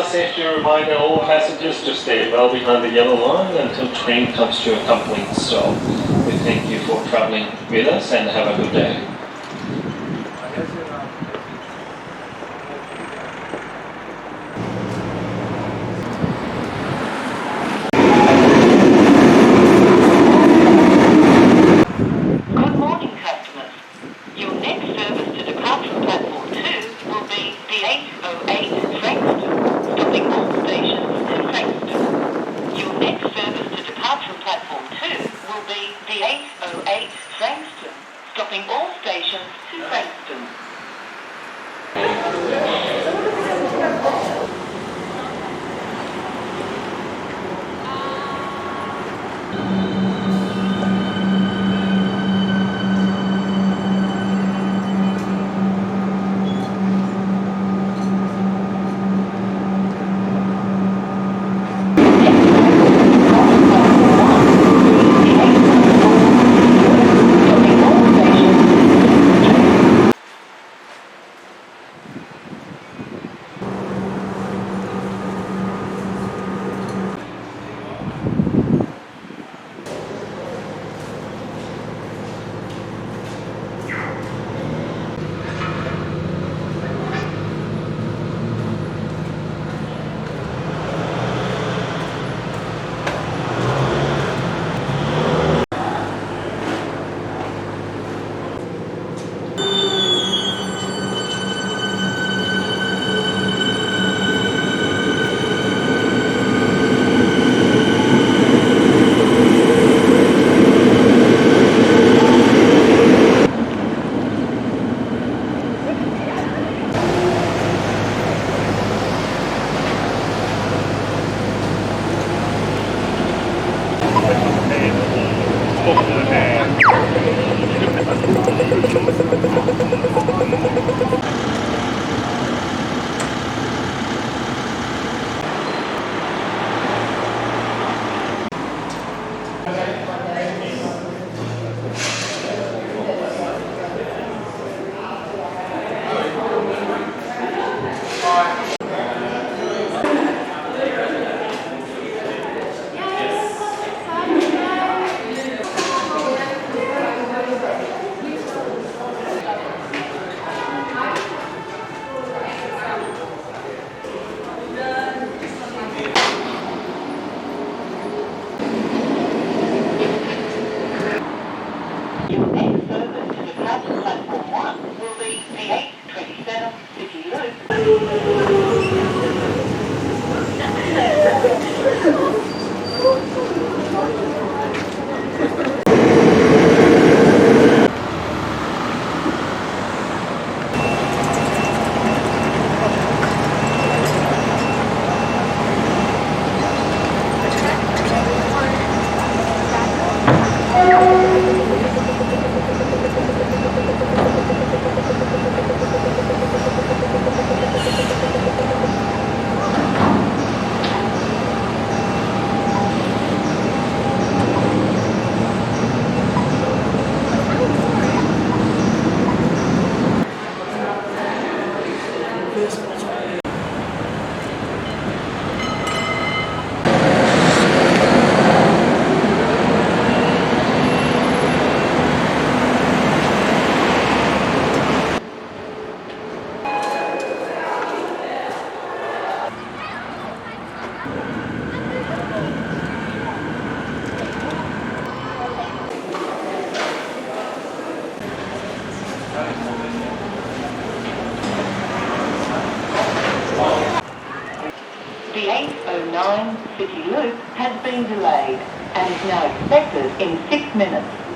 safety reminder, all passengers to stay well behind the yellow line until train comes to a complete stop. We thank you for travelling with us and have a good day. Good morning, customers. Your next service to depart from platform 2 will be the 808 Frankston, stopping all stations to Frankston. Your next service to depart from platform 2 will be the 808 Frankston, stopping all stations to Frankston. Your next service to depart from platform 1 will be the 827 City Loop. The 809 City Loop has been delayed and is now expected in 6 minutes.